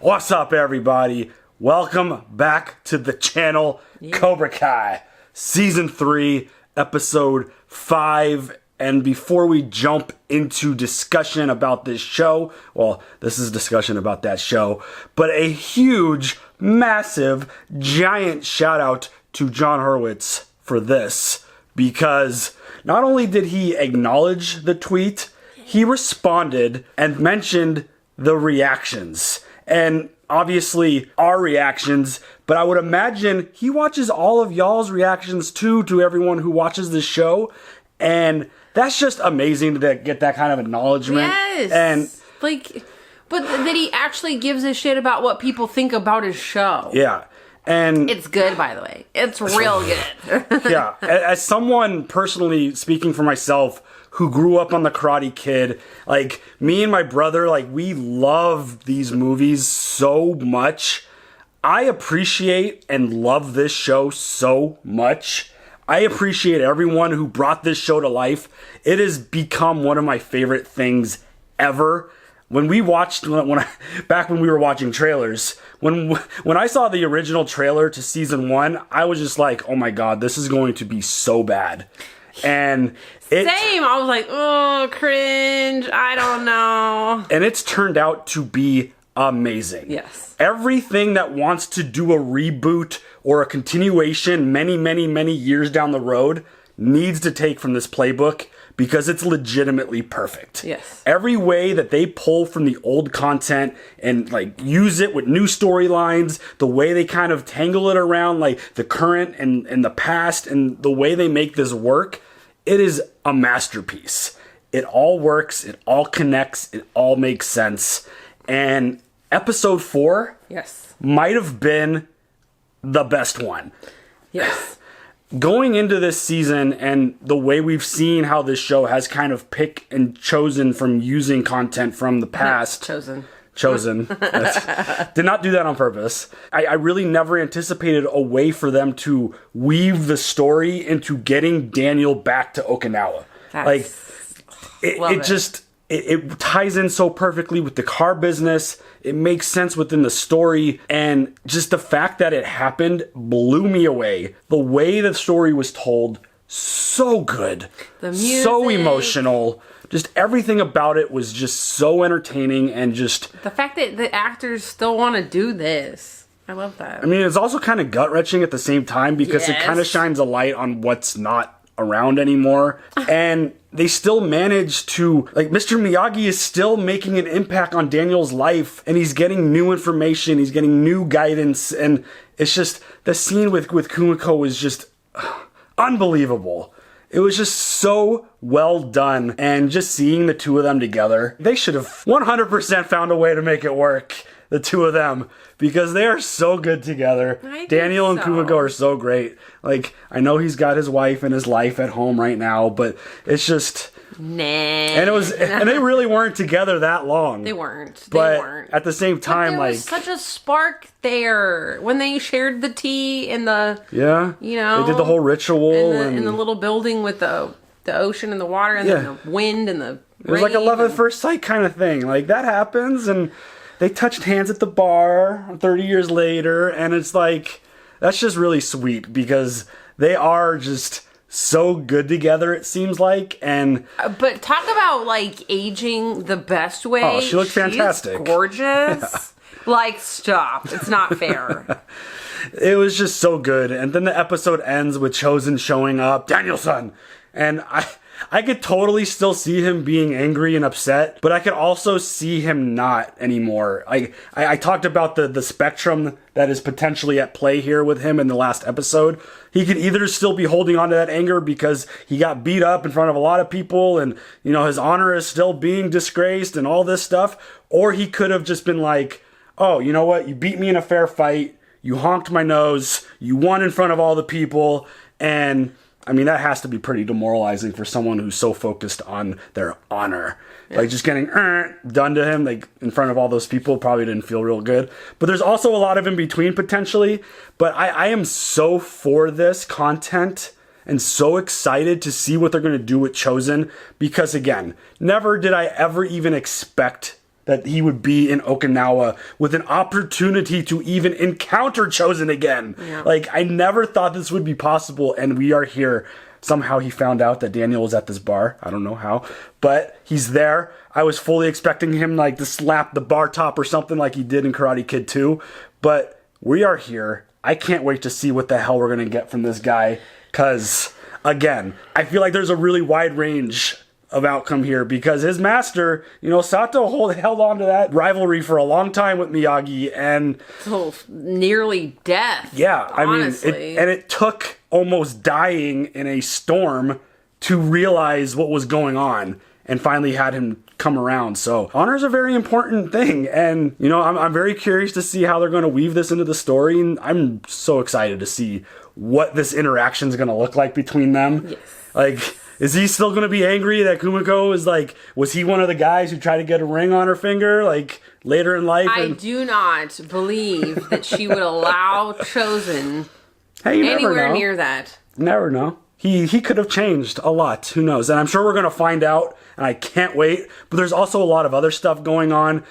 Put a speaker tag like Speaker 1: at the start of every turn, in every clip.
Speaker 1: What's up, everybody? Welcome back to the channel, Cobra Kai, Season 3, Episode 5. And before we jump into discussion about this show, well, this is discussion about that show, but a huge, massive, giant shout out to John Hurwitz for this, because not only did he acknowledge the tweet, he responded and mentioned the reactions. And obviously our reactions, but I would imagine he watches all of y'all's reactions too, to everyone who watches this show. And that's just amazing to get that kind of acknowledgement.
Speaker 2: Yes.
Speaker 1: And
Speaker 2: but that he actually gives a shit about what people think about his show.
Speaker 1: Yeah. And
Speaker 2: it's good, by the way. It's real good.
Speaker 1: Yeah. As someone personally speaking for myself who grew up on the Karate Kid, like me and my brother, like we love these movies so much. I appreciate and love this show so much. I appreciate everyone who brought this show to life. It has become one of my favorite things ever. When we watched, back when we were watching trailers, when I saw the original trailer to season 1, I was just like, oh my god, this is going to be so bad. And
Speaker 2: same. I was like, oh, cringe. I don't know.
Speaker 1: And it's turned out to be amazing.
Speaker 2: Yes.
Speaker 1: Everything that wants to do a reboot or a continuation many years down the road needs to take from this playbook, because it's legitimately perfect.
Speaker 2: Yes.
Speaker 1: Every way that they pull from the old content and like use it with new storylines, the way they kind of tangle it around like the current and the past, and the way they make this work, it is a masterpiece. It all works, it all connects, it all makes sense. And episode 4 might have been the best one.
Speaker 2: Yes.
Speaker 1: Going into this season and the way we've seen how this show has kind of picked and chosen from using content from the past.
Speaker 2: Chozen.
Speaker 1: Did not do that on purpose. I really never anticipated a way for them to weave the story into getting Daniel back to Okinawa. It ties in so perfectly with the car business. It makes sense within the story. And just the fact that it happened blew me away. The way the story was told, so good.
Speaker 2: The music.
Speaker 1: So emotional. Just everything about it was just so entertaining, and just
Speaker 2: the fact that the actors still want to do this. I love that.
Speaker 1: I mean, it's also kind of gut-wrenching at the same time, because it kind of shines a light on what's not around anymore. And they still manage to, like, Mr. Miyagi is still making an impact on Daniel's life, and he's getting new information, he's getting new guidance, and it's just, the scene with Kumiko was just unbelievable. It was just so well done, and just seeing the two of them together, they should have 100% found a way to make it work, the two of them, because they are so good together. Daniel and Kumiko are so great. Like, I know he's got his wife and his life at home right now, but it's just and they really weren't together that long.
Speaker 2: They weren't.
Speaker 1: But at the same time,
Speaker 2: there was such a spark there when they shared the tea in the they did the whole ritual in the little building with the ocean and the water and then the wind and the
Speaker 1: it was like a love at first sight kind of thing. Like, that happens, and they touched hands at the bar 30 years later, and it's like, that's just really sweet, because they are just so good together, it seems like. And
Speaker 2: but talk about, like, aging the best way.
Speaker 1: Oh, she looks fantastic.
Speaker 2: She's gorgeous. Like, stop. It's not fair.
Speaker 1: It was just so good. And then the episode ends with Chozen showing up, Daniel-san. And I could totally still see him being angry and upset, but I could also see him not anymore. I talked about the spectrum that is potentially at play here with him in the last episode. He could either still be holding on to that anger because he got beat up in front of a lot of people, and, you know, his honor is still being disgraced and all this stuff, or he could have just been like, oh, you know what? You beat me in a fair fight. You honked my nose. You won in front of all the people, and I mean, that has to be pretty demoralizing for someone who's so focused on their honor. Yeah. Like, just getting done to him, like, in front of all those people probably didn't feel real good. But there's also a lot of in between potentially. But I am so for this content and so excited to see what they're going to do with Chozen. Because, again, never did I ever even expect that he would be in Okinawa with an opportunity to even encounter Chozen again.
Speaker 2: Yeah.
Speaker 1: Like, I never thought this would be possible, and we are here. Somehow he found out that Daniel was at this bar. I don't know how, but he's there. I was fully expecting him like to slap the bar top or something like he did in Karate Kid 2, but we are here. I can't wait to see what the hell we're going to get from this guy, because, again, I feel like there's a really wide range of outcome here, because his master, Sato held on to that rivalry for a long time with Miyagi, and
Speaker 2: nearly death.
Speaker 1: Yeah,
Speaker 2: honestly.
Speaker 1: I mean, it took almost dying in a storm to realize what was going on, and finally had him come around. So honor is a very important thing, and I'm very curious to see how they're going to weave this into the story, and I'm so excited to see what this interaction is going to look like between them.
Speaker 2: Yes.
Speaker 1: Like, is he still going to be angry that Kumiko is like, was he one of the guys who tried to get a ring on her finger, like, later in life?
Speaker 2: I do not believe that she would allow Chozen anywhere near that.
Speaker 1: Never know. He could have changed a lot. Who knows? And I'm sure we're going to find out, and I can't wait. But there's also a lot of other stuff going on.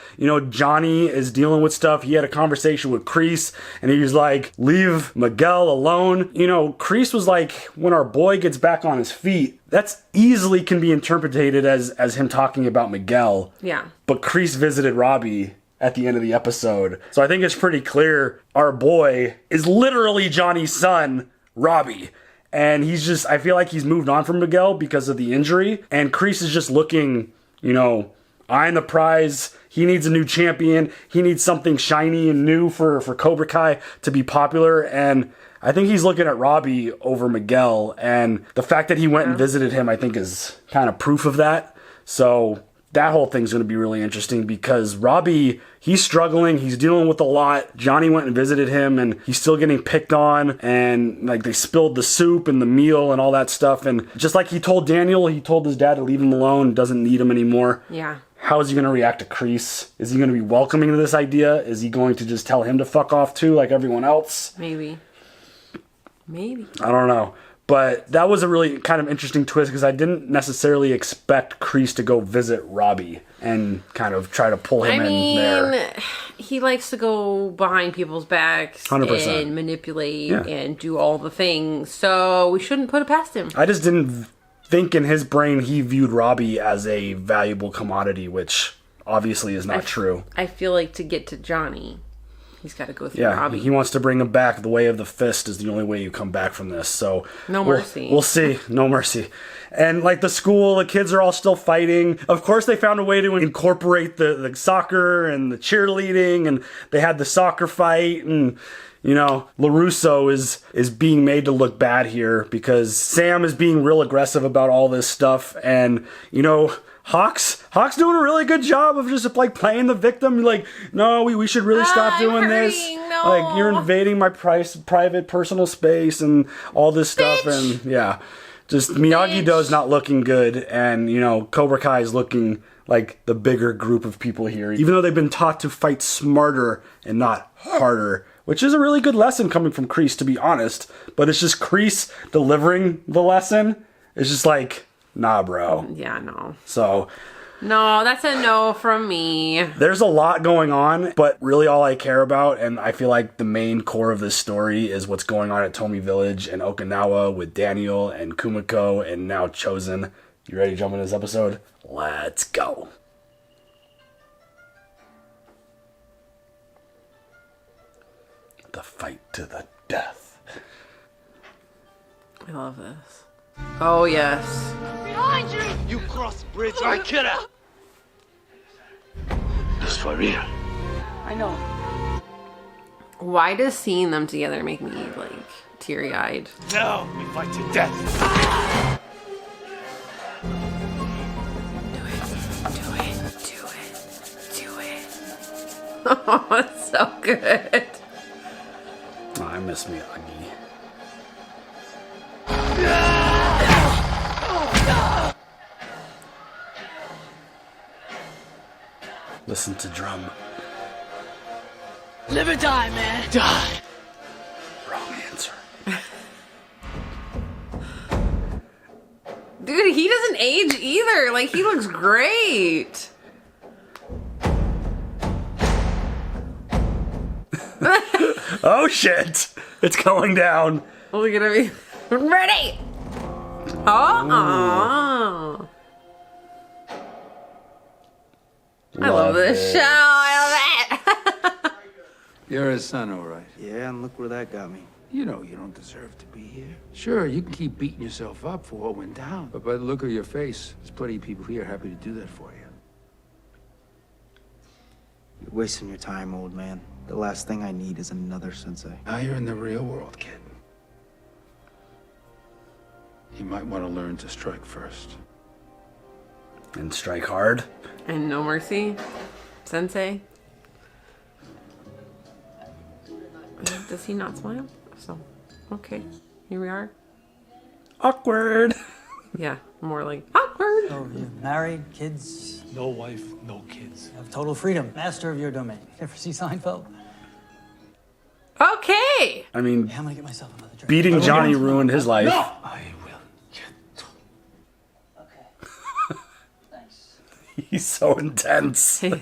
Speaker 1: Johnny is dealing with stuff. He had a conversation with Kreese, and he was like, leave Miguel alone. Kreese was like, when our boy gets back on his feet, that's easily can be interpreted as him talking about Miguel.
Speaker 2: Yeah. But
Speaker 1: Kreese visited Robby at the end of the episode. So I think it's pretty clear our boy is literally Johnny's son, Robby. And I feel like he's moved on from Miguel because of the injury. And Kreese is just looking, eyeing the prize. He needs a new champion. He needs something shiny and new for Cobra Kai to be popular. And I think he's looking at Robby over Miguel. And the fact that he went and visited him, I think, is kind of proof of that. So that whole thing's going to be really interesting, because Robby, he's struggling. He's dealing with a lot. Johnny went and visited him, and he's still getting picked on. And like, they spilled the soup and the meal and all that stuff. And just like he told Daniel, he told his dad to leave him alone, doesn't need him anymore.
Speaker 2: Yeah.
Speaker 1: How is he going to react to Kreese? Is he going to be welcoming to this idea? Is he going to just tell him to fuck off too, like everyone else?
Speaker 2: Maybe.
Speaker 1: I don't know. But that was a really kind of interesting twist, because I didn't necessarily expect Kreese to go visit Robby and kind of try to pull him in there.
Speaker 2: He likes to go behind people's backs
Speaker 1: 100%.
Speaker 2: And manipulate and do all the things. So we shouldn't put it past him.
Speaker 1: I just didn't think in his brain he viewed Robby as a valuable commodity, which obviously is not true.
Speaker 2: I feel like to get to Johnny, he's got to go through Robby.
Speaker 1: He wants to bring him back. The way of the fist is the only way you come back from this. So
Speaker 2: no mercy.
Speaker 1: We'll see. No mercy. And like the school, the kids are all still fighting. Of course, they found a way to incorporate the soccer and the cheerleading, and they had the soccer fight. And LaRusso is being made to look bad here, because Sam is being real aggressive about all this stuff, and Hawk's doing a really good job of just like playing the victim. Like, no, we should really stop doing this.
Speaker 2: No.
Speaker 1: Like, you're invading my private personal space and all this stuff. And yeah, just Miyagi-Do's not looking good. And, Cobra Kai is looking like the bigger group of people here, even though they've been taught to fight smarter and not harder, which is a really good lesson coming from Kreese, to be honest. But it's just Kreese delivering the lesson. It's just like, nah, bro.
Speaker 2: Yeah, no.
Speaker 1: So,
Speaker 2: no, that's a no from me.
Speaker 1: There's a lot going on, but really all I care about, and I feel like the main core of this story, is what's going on at Tomi Village and Okinawa with Daniel and Kumiko and now Chozen. You ready to jump into this episode? Let's go. The fight to the death.
Speaker 2: I love this. Oh, yes.
Speaker 3: Behind you! You cross the bridge, I kill her! This for real.
Speaker 4: I know.
Speaker 2: Why does seeing them together make me, like, teary-eyed?
Speaker 3: Now we fight to death!
Speaker 2: Do it. Oh, it's so good.
Speaker 1: Oh, I miss Miyagi. Listen to drum.
Speaker 4: Live or die, man.
Speaker 3: Die!
Speaker 1: Wrong answer.
Speaker 2: Dude, he doesn't age either. Like, he looks great.
Speaker 1: Oh shit! It's going down.
Speaker 2: Look at me. Ready! Oh! I love this show. I love it.
Speaker 5: You're his son, all right.
Speaker 6: Yeah, and look where that got me.
Speaker 5: You know you don't deserve to be here. Sure, you can keep beating yourself up for what went down, but by the look of your face, there's plenty of people here happy to do that for you.
Speaker 6: You're wasting your time, old man. The last thing I need is another sensei.
Speaker 5: Now you're in the real world, kid. You might want to learn to strike first.
Speaker 1: And strike hard.
Speaker 2: And no mercy, sensei. Does he not smile? So, okay, here we are.
Speaker 1: Awkward.
Speaker 2: Yeah, more like awkward.
Speaker 7: So you're married, kids,
Speaker 3: No wife, no kids.
Speaker 7: you have total freedom, master of your domain. Ever see Seinfeld?
Speaker 2: Okay.
Speaker 1: I mean,
Speaker 7: Yeah, I'm gonna get myself another drink.
Speaker 1: beating Johnny ruined his life.
Speaker 3: I will get.
Speaker 7: Okay. Thanks.
Speaker 1: He's so intense.
Speaker 7: This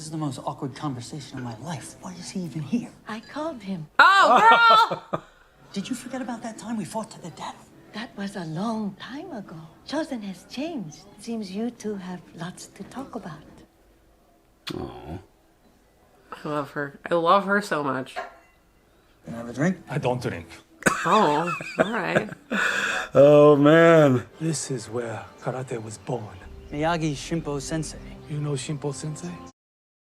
Speaker 7: is the most awkward conversation of my life. Why is he even here?
Speaker 4: I called him.
Speaker 2: Oh, girl.
Speaker 7: Did you forget about that time we fought to the death?
Speaker 4: That was a long time ago. Chozen has changed. Seems you two have lots to talk about.
Speaker 1: Oh.
Speaker 2: I love her. I love her so much.
Speaker 7: Can I have a drink?
Speaker 3: I don't drink.
Speaker 2: Oh, all right.
Speaker 1: Oh man.
Speaker 3: This is where karate was born.
Speaker 7: Miyagi Shimpo Sensei.
Speaker 3: You know Shimpo Sensei?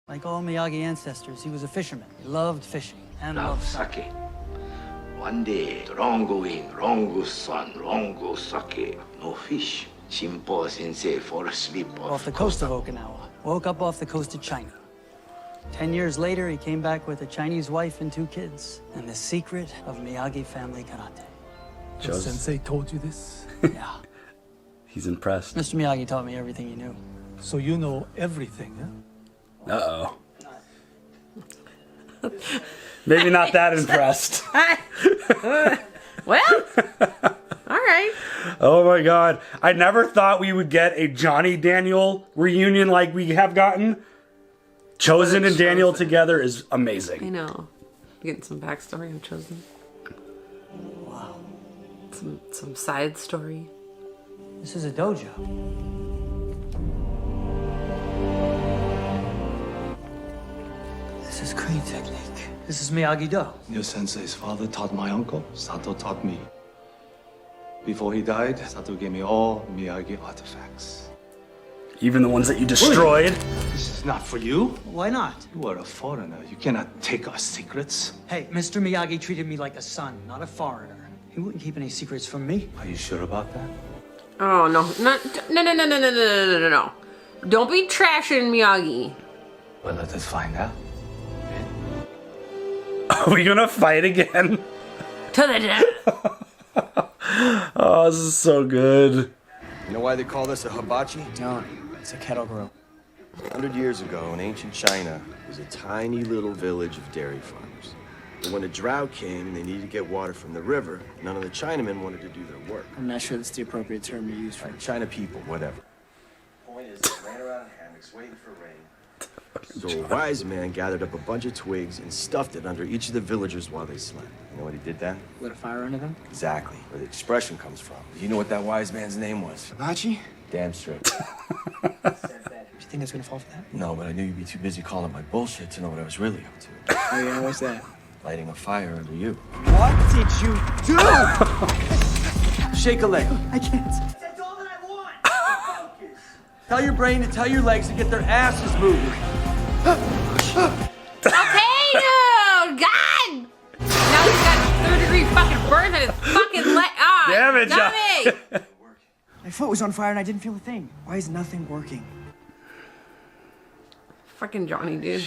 Speaker 7: Like all Miyagi ancestors, he was a fisherman. He loved fishing and
Speaker 8: Love
Speaker 7: loved
Speaker 8: sake. One day, long wind, long sun, long sake, no fish. Shimpo Sensei fall asleep
Speaker 7: off the coast of Okinawa. Woke up off the coast of China. 10 years later, he came back with a Chinese wife and 2 kids. And the secret of Miyagi family karate.
Speaker 3: The sensei told you this?
Speaker 7: Yeah.
Speaker 1: He's impressed.
Speaker 7: Mr. Miyagi taught me everything he knew.
Speaker 3: So you know everything, huh?
Speaker 1: Uh-oh. Maybe not that impressed.
Speaker 2: Well, all right.
Speaker 1: Oh my god. I never thought we would get a Johnny Daniel reunion like we have gotten. Chozen and Daniel together is amazing.
Speaker 2: I know. Getting some backstory on Chozen.
Speaker 7: Wow.
Speaker 2: Some side story.
Speaker 7: This is a dojo. This is crane technique. This is Miyagi-Do.
Speaker 9: Your sensei's father taught my uncle. Sato taught me. Before he died, Sato gave me all Miyagi artifacts.
Speaker 1: Even the ones that you destroyed.
Speaker 9: This is not for you.
Speaker 7: Why not?
Speaker 9: You are a foreigner. You cannot take our secrets.
Speaker 7: Hey, Mr. Miyagi treated me like a son, not a foreigner. He wouldn't keep any secrets from me.
Speaker 9: Are you sure about that?
Speaker 2: Oh no! No! Don't be trashing Miyagi.
Speaker 9: Well, let us find out.
Speaker 1: Are we gonna fight again?
Speaker 2: To the death.
Speaker 1: Oh, this is so good.
Speaker 10: You know why they call this a hibachi?
Speaker 7: No, it's a kettle grill.
Speaker 10: 100 years ago in ancient China, there was a tiny little village of dairy farmers. But when a drought came and they needed to get water from the river, none of the Chinamen wanted to do their work.
Speaker 7: I'm not sure that's the appropriate term to use for
Speaker 10: Right, China people, whatever. Point is, they ran around in hammocks waiting for rain. So a wise man gathered up a bunch of twigs and stuffed it under each of the villagers while they slept. You know what he did then?
Speaker 7: Lit a fire under them?
Speaker 10: Exactly, where the expression comes from. You know what that wise man's name was? Hibachi? Damn straight.
Speaker 7: You think it's gonna fall for that?
Speaker 10: No, but I knew you'd be too busy calling my bullshit to know what I was really up to.
Speaker 7: Oh yeah, what's that?
Speaker 10: Lighting a fire under you.
Speaker 6: What did you do? Shake a leg.
Speaker 7: I can't.
Speaker 6: That's all that I want. Focus. Tell your brain and tell your legs to get their asses moving.
Speaker 2: Okay, no, God! Now he's got 3rd-degree fucking burns on his fucking leg. Ah,
Speaker 1: Damn it,
Speaker 2: Johnny!
Speaker 6: My foot was on fire and I didn't feel a thing. Why is nothing working?
Speaker 2: Fucking Johnny, dude.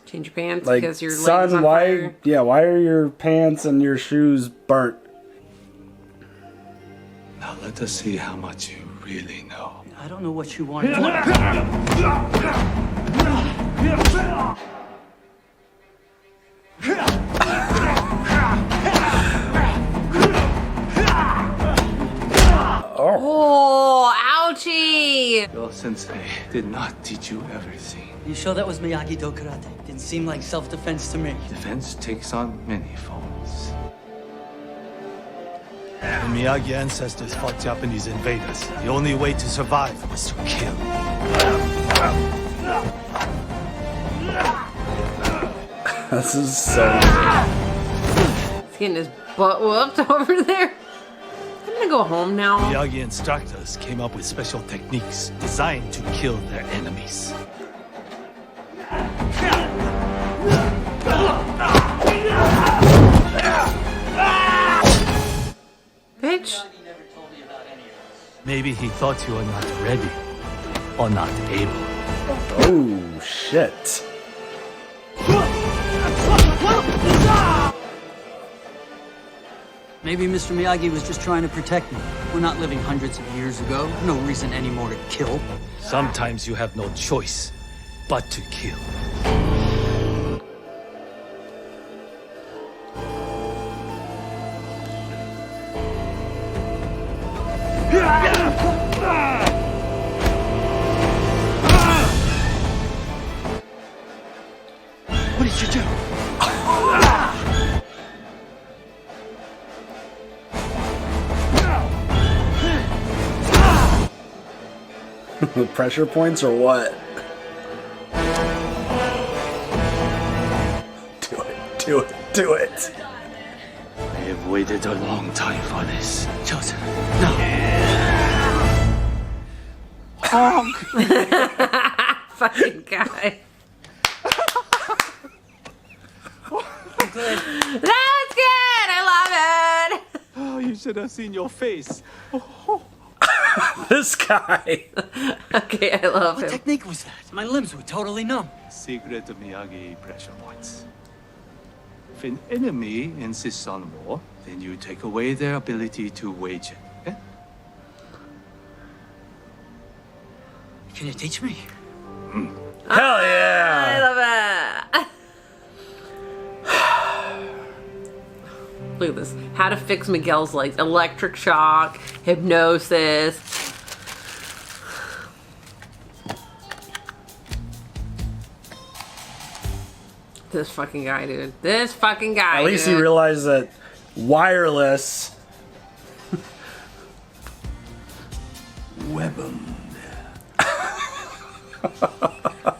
Speaker 2: Change your pants
Speaker 1: Like,
Speaker 2: because your legs
Speaker 1: son,
Speaker 2: on
Speaker 1: why?
Speaker 2: fire.
Speaker 1: Yeah, why are your pants and your shoes burnt?
Speaker 9: Now let us see how much you really know.
Speaker 7: I don't know what you want.
Speaker 2: Oh, ouchie! Robby!
Speaker 3: Your sensei did not teach you everything.
Speaker 7: You sure that was Miyagi-Do karate? Didn't seem like self-defense to me.
Speaker 3: Defense takes on many forms. The Miyagi ancestors fought Japanese invaders. The only way to survive was to kill.
Speaker 1: This is so
Speaker 2: He's getting his butt whooped over there. I'm gonna go home now.
Speaker 3: Miyagi instructors came up with special techniques designed to kill their enemies.
Speaker 2: Bitch.
Speaker 3: Maybe he thought you were not ready or not able.
Speaker 1: Oh, shit.
Speaker 7: Maybe Mr. Miyagi was just trying to protect me. We're not living hundreds of years ago. No reason anymore to kill.
Speaker 3: Sometimes you have no choice but to kill.
Speaker 7: What did you do?
Speaker 1: Pressure points or what? Do it, do it, do it.
Speaker 3: I have waited a long time for this.
Speaker 7: Chozen. No.
Speaker 2: Fucking guy.
Speaker 7: I'm good.
Speaker 2: That was good! I love it!
Speaker 3: Oh, you should have seen your face.
Speaker 1: This guy.
Speaker 2: Okay, I love
Speaker 7: What
Speaker 2: him.
Speaker 7: technique was that? My limbs were totally numb.
Speaker 3: Secret of Miyagi pressure points. If an enemy insists on war, then you take away their ability to wage it. Eh?
Speaker 7: Can you teach me?
Speaker 1: Hell yeah.
Speaker 2: I love it. Look at this. How to fix Miguel's legs. Electric shock. Hypnosis. This fucking guy, dude. This fucking guy.
Speaker 1: At least
Speaker 2: dude.
Speaker 1: he realized that wireless.
Speaker 3: Weapon.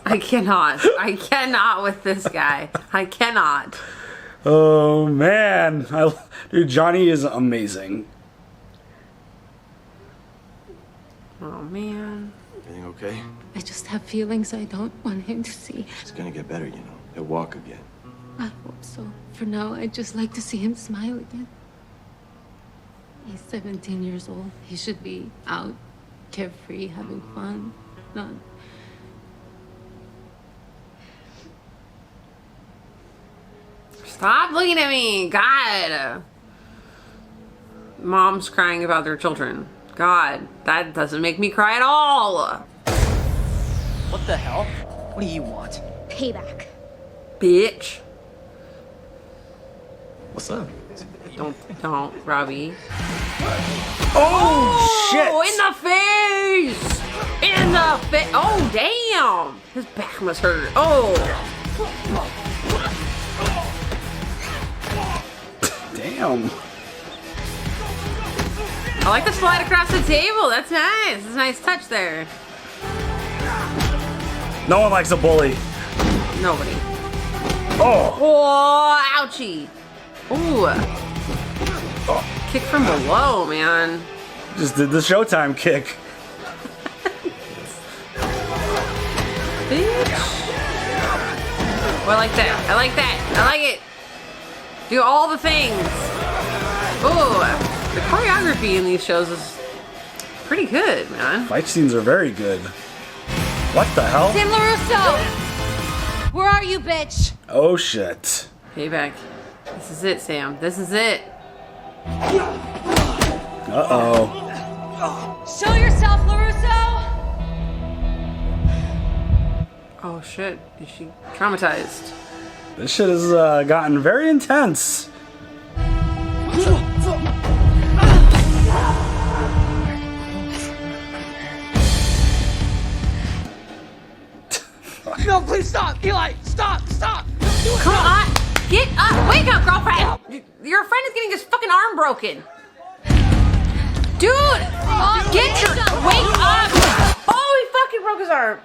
Speaker 2: I cannot. I cannot with this guy. I cannot.
Speaker 1: Oh man, dude, Johnny is amazing.
Speaker 2: Oh man.
Speaker 10: Everything okay?
Speaker 11: I just have feelings I don't want him to see.
Speaker 10: It's gonna get better, you know. He'll walk again.
Speaker 11: I hope so. For now, I'd just like to see him smile again. He's 17 years old. He should be out, carefree, having fun, not...
Speaker 2: Stop looking at me. God. Moms crying about their children. God, that doesn't make me cry at all.
Speaker 7: What the hell? What do you want?
Speaker 11: Payback.
Speaker 2: Bitch.
Speaker 10: What's up?
Speaker 2: Don't, Robby.
Speaker 1: Oh, shit!
Speaker 2: Oh, in the face! In the face! Oh, damn! His back must hurt. Oh!
Speaker 1: Damn.
Speaker 2: I like the slide across the table. That's nice. It's a nice touch there.
Speaker 1: No one likes a bully.
Speaker 2: Nobody.
Speaker 1: Oh!
Speaker 2: Oh, ouchie! Ooh. Kick from below, man.
Speaker 1: Just did the Showtime kick.
Speaker 2: Bitch. Oh, I like that. I like that. I like it. Do all the things. Ooh. The choreography in these shows is pretty good, man.
Speaker 1: Fight scenes are very good. What the hell?
Speaker 11: Tim LaRusso! Where are you, bitch?
Speaker 1: Oh shit.
Speaker 2: Payback. This is it, Sam. This is it.
Speaker 1: Uh-oh.
Speaker 11: Show yourself, LaRusso!
Speaker 2: Oh shit. Is she traumatized?
Speaker 1: This shit has gotten very intense.
Speaker 6: please stop! Eli, stop! Stop!
Speaker 2: Come on! Get up! Wake up, girlfriend! Your friend is getting his fucking arm broken. Dude! Get your... Wake up! Oh, he fucking broke his arm.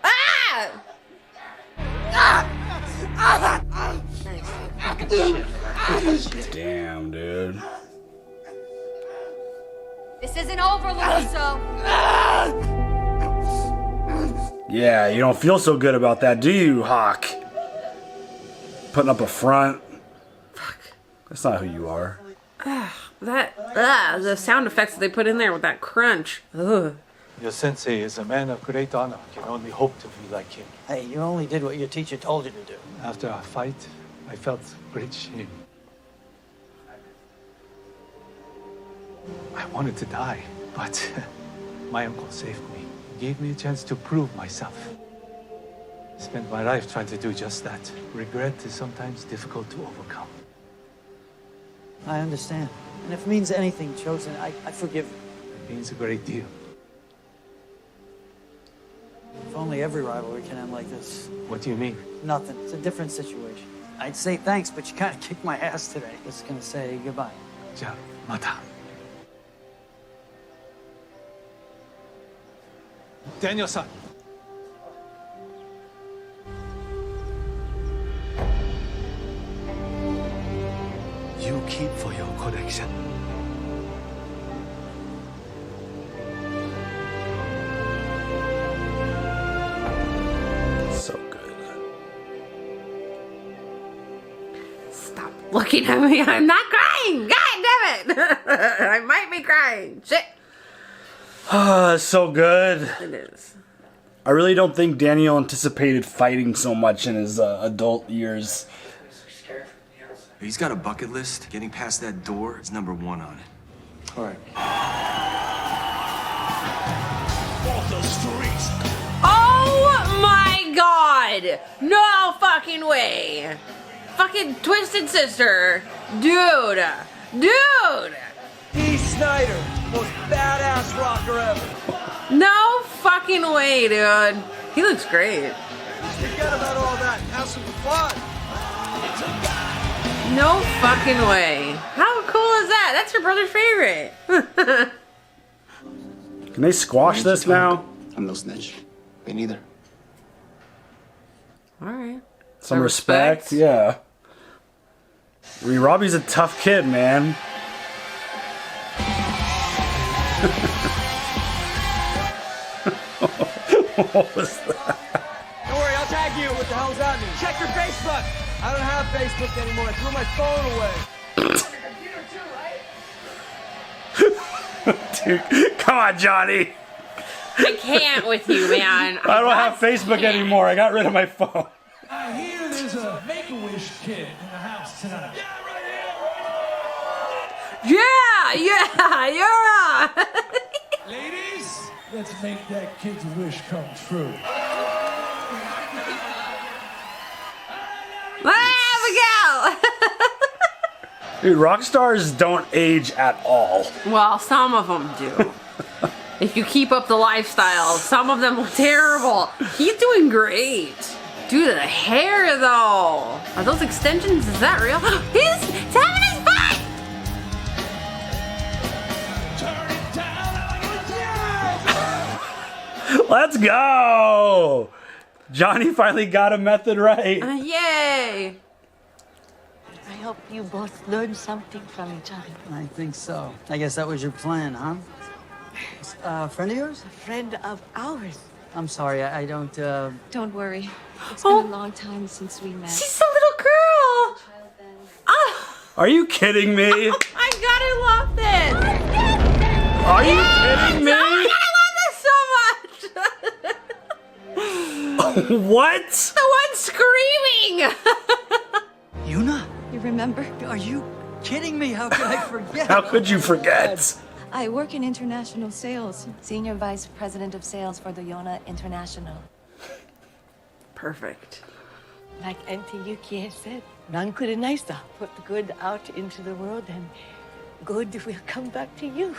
Speaker 1: Damn, dude.
Speaker 12: This isn't over, Lorenzo.
Speaker 1: Yeah, you don't feel so good about that, do you, Hawk? Putting up a front. Fuck. That's not who you are.
Speaker 2: The sound effects that they put in there with that crunch. Ugh.
Speaker 3: Your sensei is a man of great honor. Can only hope to be like him.
Speaker 7: Hey, you only did what your teacher told you to do.
Speaker 3: After our fight, I felt great shame. I wanted to die, but my uncle saved me. He gave me a chance to prove myself. I spent my life trying to do just that. Regret is sometimes difficult to overcome.
Speaker 7: I understand. And if it means anything, Chozen, I forgive you.
Speaker 3: It means a great deal.
Speaker 7: If only every rivalry can end like this.
Speaker 3: What do you mean?
Speaker 7: Nothing. It's a different situation. I'd say thanks, but you kind of kicked my ass today. Just gonna say goodbye.
Speaker 3: Ja, mata. Daniel-san. You keep for your collection.
Speaker 1: So good.
Speaker 2: Stop looking at me. I'm not crying. God damn it. I might be crying. Shit.
Speaker 1: So good.
Speaker 2: It is.
Speaker 1: I really don't think Daniel anticipated fighting so much in his adult years.
Speaker 10: He's got a bucket list. Getting past that door is number 1 on it.
Speaker 3: All right.
Speaker 2: Oh my god! No fucking way! Fucking Twisted Sister! Dude! Dude!
Speaker 6: D. Snyder, most badass rocker ever.
Speaker 2: No fucking way, dude. He looks great.
Speaker 6: Forget about all that and have some fun.
Speaker 2: No fucking way. How cool is that? That's your brother's favorite.
Speaker 1: Can they squash this now?
Speaker 13: I'm no snitch. Me neither.
Speaker 2: Alright.
Speaker 1: Some respect? Yeah. I mean, Robby's a tough kid, man. What was that?
Speaker 6: Don't worry, I'll tag you. What the hell's that mean? Check your Facebook. I don't have Facebook anymore. I threw my phone away.
Speaker 1: Dude, come on, Johnny.
Speaker 2: I can't with you, man.
Speaker 1: I don't have Facebook anymore. I got rid of my phone.
Speaker 14: I hear there's a Make-A-Wish kid in the house tonight.
Speaker 2: Yeah.
Speaker 14: Ladies, let's make that kid's wish come true.
Speaker 2: Miguel!
Speaker 1: Dude, rock stars don't age at all.
Speaker 2: Well, some of them do. If you keep up the lifestyle, some of them look terrible. He's doing great. Dude, the hair though. Are those extensions? Is that real? He's having his fun!
Speaker 1: Let's go! Johnny finally got a method right.
Speaker 2: Yay!
Speaker 4: I hope you both learned something from each other.
Speaker 7: I think so. I guess that was your plan, huh? A friend of yours?
Speaker 4: A friend of ours.
Speaker 7: I'm sorry, I don't,
Speaker 12: Don't worry. It's been a long time since we met.
Speaker 2: She's a little girl! Oh,
Speaker 1: Are you kidding me?
Speaker 2: I gotta love this!
Speaker 1: Are you kidding me?
Speaker 2: I love this so much!
Speaker 1: What?
Speaker 2: The one screaming!
Speaker 7: Yuna?
Speaker 12: You remember?
Speaker 7: Are you kidding me? How could I forget?
Speaker 1: How could you forget?
Speaker 12: I work in international sales.
Speaker 4: Senior Vice President of Sales for the Yona International.
Speaker 2: Perfect.
Speaker 4: Like Auntie Yuki has said, none could nicer. Put the good out into the world and good will come back to you.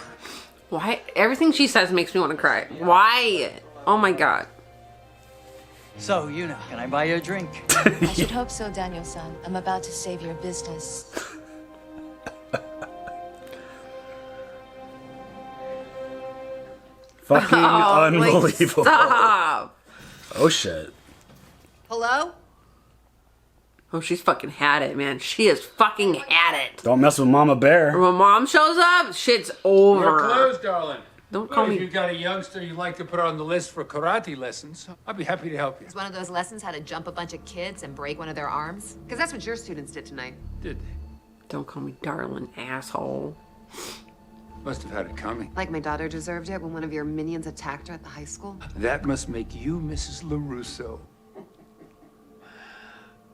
Speaker 2: Why? Everything she says makes me want to cry. Why? Oh my god.
Speaker 7: So, Yuna, can I buy you a drink?
Speaker 12: I should hope so, Daniel-san. I'm about to save your business.
Speaker 1: Fucking unbelievable.
Speaker 2: Stop.
Speaker 1: Oh shit.
Speaker 2: Hello? Oh, she's fucking had it, man. She has fucking had it.
Speaker 1: Don't mess with Mama Bear.
Speaker 2: When Mom shows up, shit's over.
Speaker 5: You're closed, darling.
Speaker 2: Don't
Speaker 5: Well,
Speaker 2: call
Speaker 5: if
Speaker 2: me.
Speaker 5: you've got a youngster you'd like to put on the list for karate lessons, I'd be happy to help you.
Speaker 15: Is one of those lessons how to jump a bunch of kids and break one of their arms? Because that's what your students did tonight.
Speaker 5: Did they?
Speaker 2: Don't call me darling, asshole.
Speaker 5: Must have had it coming.
Speaker 15: Like my daughter deserved it when one of your minions attacked her at the high school.
Speaker 5: That must make you Mrs. LaRusso.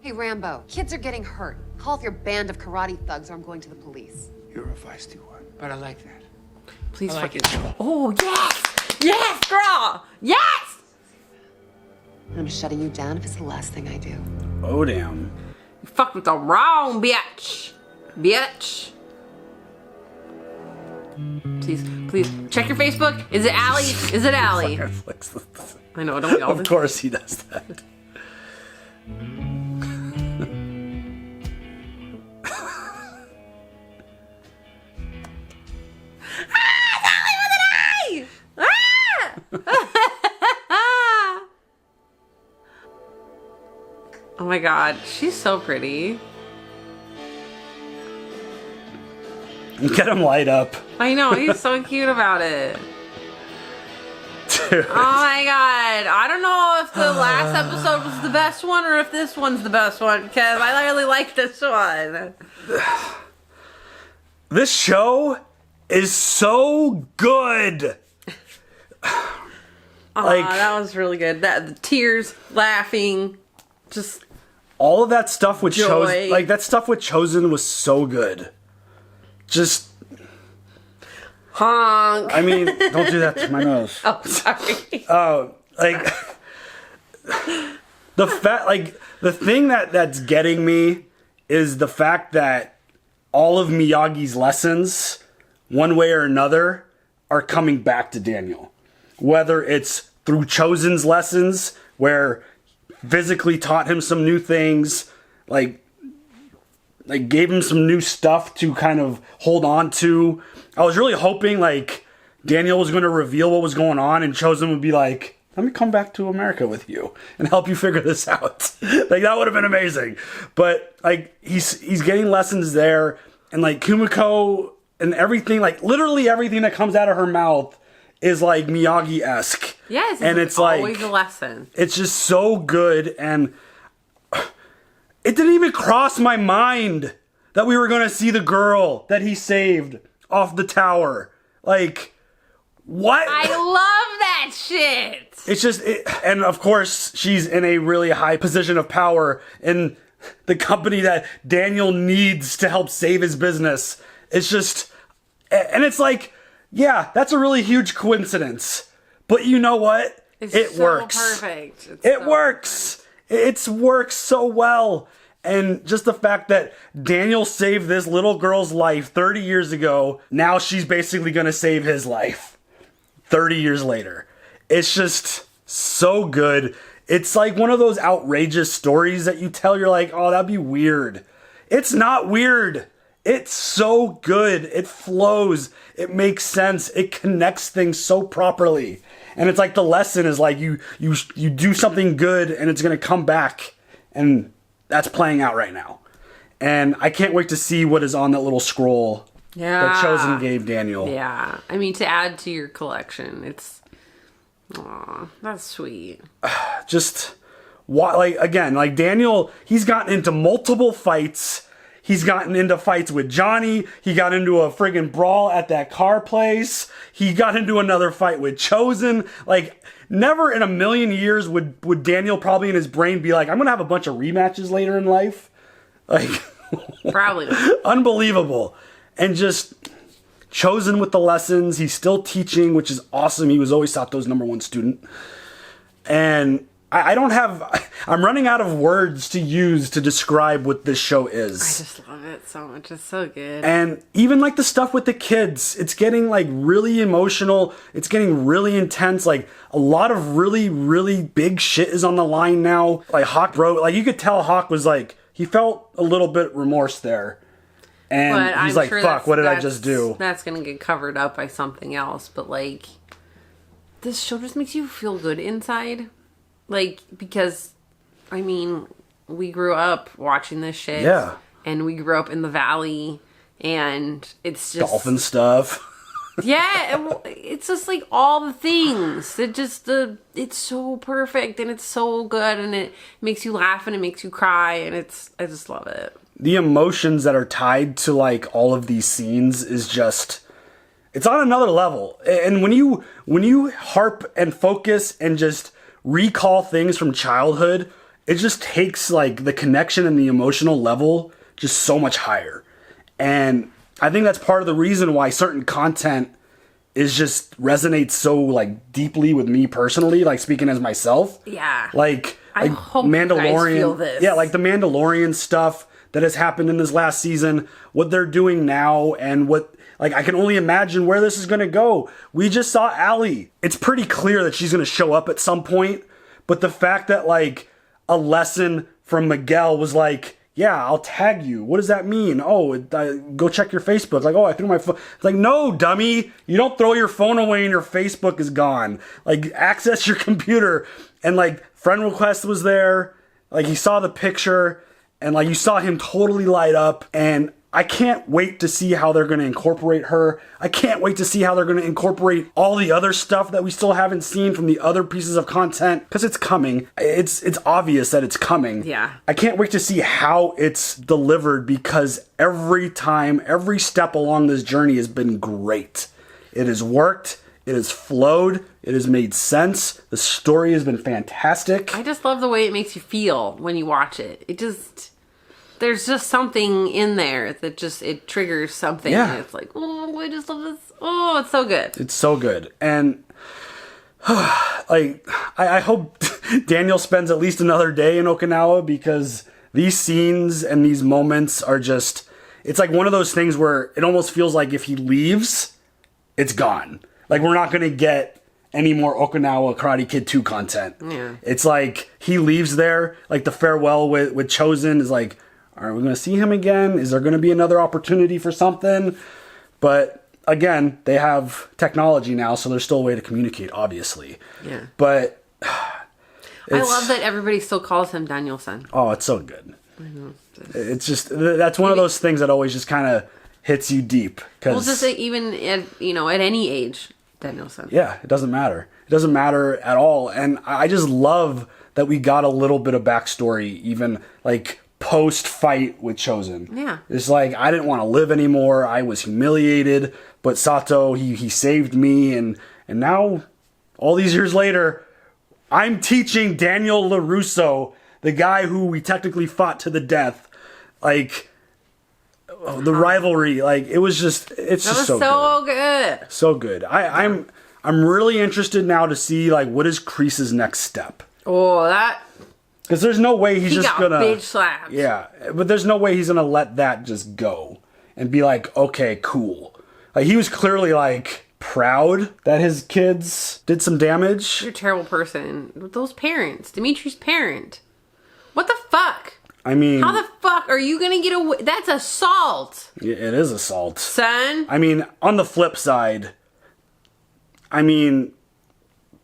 Speaker 15: Hey, Rambo, kids are getting hurt. Call off your band of karate thugs or I'm going to the police.
Speaker 5: You're a feisty one, but I like that.
Speaker 2: Please
Speaker 5: I like
Speaker 2: fucking.
Speaker 5: it.
Speaker 2: Oh, yes! Yes, girl! Yes!
Speaker 15: And I'm shutting you down if it's the last thing I do.
Speaker 1: Oh damn.
Speaker 2: You fucked with the wrong bitch. Bitch. Please, check your Facebook. Is it Allie? Is it Allie? I know, don't we all?
Speaker 1: Of course he does that.
Speaker 2: Oh my god, she's so pretty.
Speaker 1: Get him light up.
Speaker 2: I know, he's so cute about it.
Speaker 1: Dude.
Speaker 2: Oh my god. I don't know if the last episode was the best one or if this one's the best one, because I really like this one.
Speaker 1: This show is so good.
Speaker 2: That was really good. The tears, laughing, just
Speaker 1: all of that stuff with
Speaker 2: joy.
Speaker 1: Chozen, like that stuff with Chozen was so good. Just
Speaker 2: honk.
Speaker 1: I mean, don't do that to my nose.
Speaker 2: Oh, sorry.
Speaker 1: Oh, like the thing that's getting me is the fact that all of Miyagi's lessons, one way or another, are coming back to Daniel. Whether it's through Chozen's lessons, where physically taught him some new things, like gave him some new stuff to kind of hold on to. I was really hoping like Daniel was going to reveal what was going on and Chozen would be like, let me come back to America with you and help you figure this out. Like that would have been amazing. But like he's getting lessons there, and like Kumiko and everything, like literally everything that comes out of her mouth is like Miyagi-esque.
Speaker 2: Yes,
Speaker 1: and it's
Speaker 2: always
Speaker 1: like
Speaker 2: a lesson.
Speaker 1: It's just so good, and it didn't even cross my mind that we were going to see the girl that he saved off the tower. Like, what?
Speaker 2: I love that shit.
Speaker 1: It's just, and of course, she's in a really high position of power in the company that Daniel needs to help save his business. It's just, and it's like, yeah, that's a really huge coincidence. But you know what? It
Speaker 2: so
Speaker 1: works.
Speaker 2: Perfect.
Speaker 1: It works. It works so well. And just the fact that Daniel saved this little girl's life 30 years ago, now she's basically going to save his life 30 years later. It's just so good. It's like one of those outrageous stories that you tell, you're like, oh, that'd be weird. It's not weird. It's so good. It flows. It makes sense. It connects things so properly. And it's like the lesson is like you do something good and it's going to come back. And that's playing out right now. And I can't wait to see what is on that little scroll that Chozen gave Daniel.
Speaker 2: Yeah. I mean, to add to your collection. It's, aw, that's sweet.
Speaker 1: Just, like, again, like Daniel, he's gotten into multiple fights. He's gotten into fights with Johnny. He got into a friggin' brawl at that car place. He got into another fight with Chozen. Like, never in a million years would Daniel probably in his brain be like, I'm going to have a bunch of rematches later in life. Like,
Speaker 2: probably not.
Speaker 1: Unbelievable. And just Chozen with the lessons. He's still teaching, which is awesome. He was always Sato's #1 student. And I don't have, I'm running out of words to use to describe what this show is.
Speaker 2: I just love it so much. It's so good.
Speaker 1: And even like the stuff with the kids, it's getting like really emotional. It's getting really intense. Like a lot of really, really big shit is on the line now. Like Hawk wrote, like you could tell Hawk was like, he felt a little bit remorse there. And
Speaker 2: but
Speaker 1: he's
Speaker 2: I'm
Speaker 1: like,
Speaker 2: sure
Speaker 1: fuck, what did I just do?
Speaker 2: That's going to get covered up by something else. But like, this show just makes you feel good inside. Like, because, I mean, we grew up watching this shit.
Speaker 1: Yeah.
Speaker 2: And we grew up in the valley. And it's just...
Speaker 1: Dolphin stuff.
Speaker 2: Yeah. It's just like all the things. It's so perfect. And it's so good. And it makes you laugh and it makes you cry. And I just love it.
Speaker 1: The emotions that are tied to like all of these scenes is just... It's on another level. And when you harp and focus and just recall things from childhood, it just takes like the connection and the emotional level just so much higher. And I think that's part of the reason why certain content is just resonates so like deeply with me personally, like speaking as myself.
Speaker 2: Yeah.
Speaker 1: Like
Speaker 2: hope
Speaker 1: Mandalorian.
Speaker 2: you guys feel this.
Speaker 1: Yeah, like the Mandalorian stuff that has happened in this last season, what they're doing now, and what, like, I can only imagine where this is going to go. We just saw Allie. It's pretty clear that she's going to show up at some point, but the fact that, like, a lesson from Miguel was like, yeah, I'll tag you. What does that mean? Oh, go check your Facebook. Like, oh, I threw my phone. It's like, no, dummy. You don't throw your phone away and your Facebook is gone. Like, access your computer. And, like, friend request was there. Like, he saw the picture. And, like, you saw him totally light up. And I can't wait to see how they're going to incorporate her. I can't wait to see how they're going to incorporate all the other stuff that we still haven't seen from the other pieces of content. Because it's coming. It's obvious that it's coming.
Speaker 2: Yeah.
Speaker 1: I can't wait to see how it's delivered, because every time, every step along this journey has been great. It has worked. It has flowed. It has made sense. The story has been fantastic.
Speaker 2: I just love the way it makes you feel when you watch it. There's just something in there that it triggers something.
Speaker 1: Yeah.
Speaker 2: And it's like, oh, I just love this. Oh, it's so good.
Speaker 1: It's so good. And like, I hope Daniel spends at least another day in Okinawa, because these scenes and these moments are just, it's like one of those things where it almost feels like if he leaves, it's gone. Like, we're not going to get any more Okinawa Karate Kid 2 content.
Speaker 2: Yeah.
Speaker 1: It's like he leaves there, like the farewell with Chozen is like, are we going to see him again? Is there going to be another opportunity for something? But again, they have technology now, so there's still a way to communicate, obviously.
Speaker 2: Yeah.
Speaker 1: But
Speaker 2: I love that everybody still calls him Daniel-san.
Speaker 1: Oh, it's so good. It's just, that's one of those things that always just kind of hits you deep.
Speaker 2: Well, just like even at any age, Daniel-san.
Speaker 1: Yeah, it doesn't matter. It doesn't matter at all. And I just love that we got a little bit of backstory, even like post-fight with Chozen.
Speaker 2: Yeah.
Speaker 1: It's like, I didn't want to live anymore. I was humiliated, but Sato, he saved me. And now, all these years later, I'm teaching Daniel LaRusso, the guy who we technically fought to the death, like, the rivalry. Like, it was just, it's just so
Speaker 2: good.
Speaker 1: So good. I'm really interested now to see, like, what is Kreese's next step.
Speaker 2: Oh, that...
Speaker 1: Because there's no way he's just gonna...
Speaker 2: bitch slapped.
Speaker 1: Yeah, but there's no way he's gonna let that just go and be like, okay, cool. Like, he was clearly, like, proud that his kids did some damage.
Speaker 2: You're a terrible person. Those parents. Dimitri's parent. What the fuck?
Speaker 1: I mean...
Speaker 2: How the fuck are you gonna get away? That's assault.
Speaker 1: It is assault.
Speaker 2: Son.
Speaker 1: I mean, on the flip side, I mean,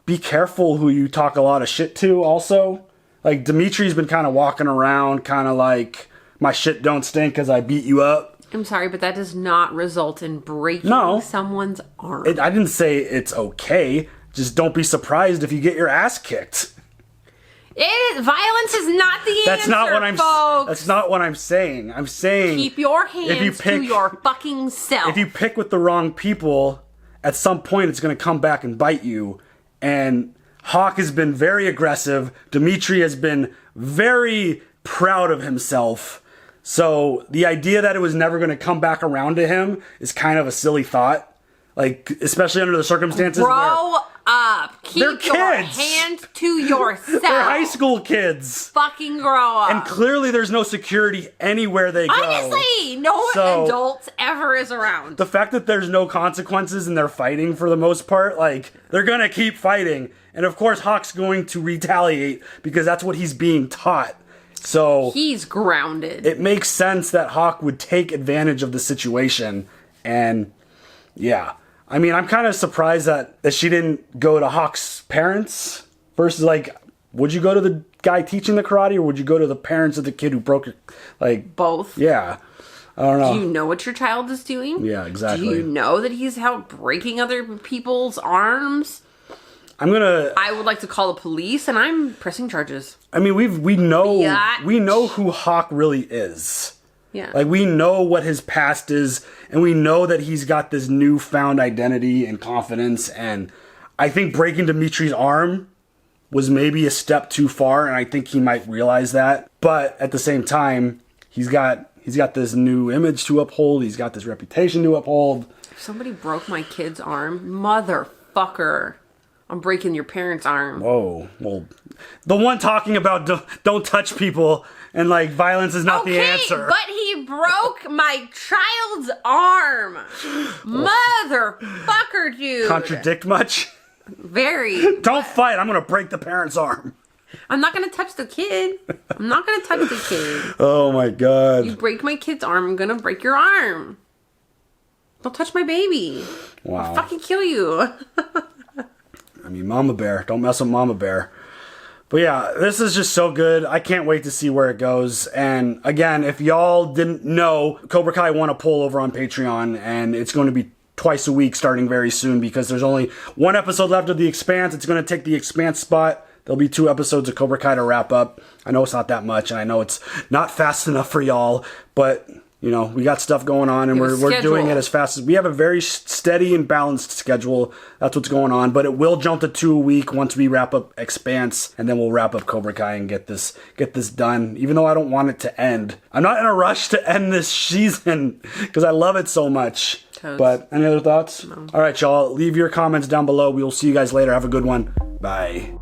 Speaker 1: be careful who you talk a lot of shit to also. Like, Dimitri's been kind of walking around, kind of like, my shit don't stink because I beat you up.
Speaker 2: I'm sorry, but that does not result in breaking someone's arm.
Speaker 1: I didn't say it's okay. Just don't be surprised if you get your ass kicked.
Speaker 2: Violence is not the
Speaker 1: That's
Speaker 2: answer,
Speaker 1: not what I'm.
Speaker 2: folks.
Speaker 1: That's not what I'm saying. I'm saying
Speaker 2: keep your hands to your fucking self.
Speaker 1: If you pick with the wrong people, at some point it's going to come back and bite you. And Hawk has been very aggressive. Dimitri has been very proud of himself. So the idea that it was never going to come back around to him is kind of a silly thought. Like, especially under the circumstances.
Speaker 2: Grow up. up.
Speaker 1: They're
Speaker 2: Keep your
Speaker 1: kids.
Speaker 2: hand to yourself.
Speaker 1: They're high school kids.
Speaker 2: Fucking grow up.
Speaker 1: And clearly there's no security anywhere they go.
Speaker 2: Honestly, no adults ever is around.
Speaker 1: The fact that there's no consequences and they're fighting for the most part, like, they're gonna keep fighting. And of course Hawk's going to retaliate because that's what he's being taught. So
Speaker 2: he's grounded.
Speaker 1: It makes sense that Hawk would take advantage of the situation. And yeah. I mean, I'm kind of surprised that she didn't go to Hawk's parents versus, like, would you go to the guy teaching the karate or would you go to the parents of the kid who broke it? Like,
Speaker 2: both.
Speaker 1: Yeah. I don't know.
Speaker 2: Do you know what your child is doing?
Speaker 1: Yeah, exactly.
Speaker 2: Do you know that he's out breaking other people's arms? I would like to call the police, and I'm pressing charges.
Speaker 1: I mean, we know who Hawk really is.
Speaker 2: Yeah.
Speaker 1: Like, we know what his past is, and we know that he's got this newfound identity and confidence, and I think breaking Dimitri's arm was maybe a step too far, and I think he might realize that. But at the same time, he's got this new image to uphold, he's got this reputation to uphold.
Speaker 2: If somebody broke my kid's arm, motherfucker, I'm breaking your parents' arm.
Speaker 1: Whoa. Well, the one talking about don't touch people and, like, violence is not the answer.
Speaker 2: But he broke my child's arm. Motherfucker, dude.
Speaker 1: Contradict much?
Speaker 2: Very.
Speaker 1: Don't fight. I'm going to break the parent's arm.
Speaker 2: I'm not going to touch the kid. I'm not going to touch the kid.
Speaker 1: Oh, my God.
Speaker 2: You break my kid's arm, I'm going to break your arm. Don't touch my baby.
Speaker 1: Wow.
Speaker 2: I'll fucking kill you.
Speaker 1: I mean, Mama Bear. Don't mess with Mama Bear. But yeah, this is just so good. I can't wait to see where it goes. And again, if y'all didn't know, Cobra Kai won a poll over on Patreon, and it's going to be twice a week starting very soon because there's only one episode left of The Expanse. It's going to take The Expanse spot. There'll be 2 episodes of Cobra Kai to wrap up. I know it's not that much, and I know it's not fast enough for y'all, but you know, we got stuff going on, and we're doing it as fast as we have a very steady and balanced schedule. That's what's going on, but it will jump to 2 a week once we wrap up Expanse, and then we'll wrap up Cobra Kai and get this done. Even though I don't want it to end, I'm not in a rush to end this season because I love it so much. Totes. But any other thoughts? No. All right, y'all, leave your comments down below. We will see you guys later. Have a good one. Bye.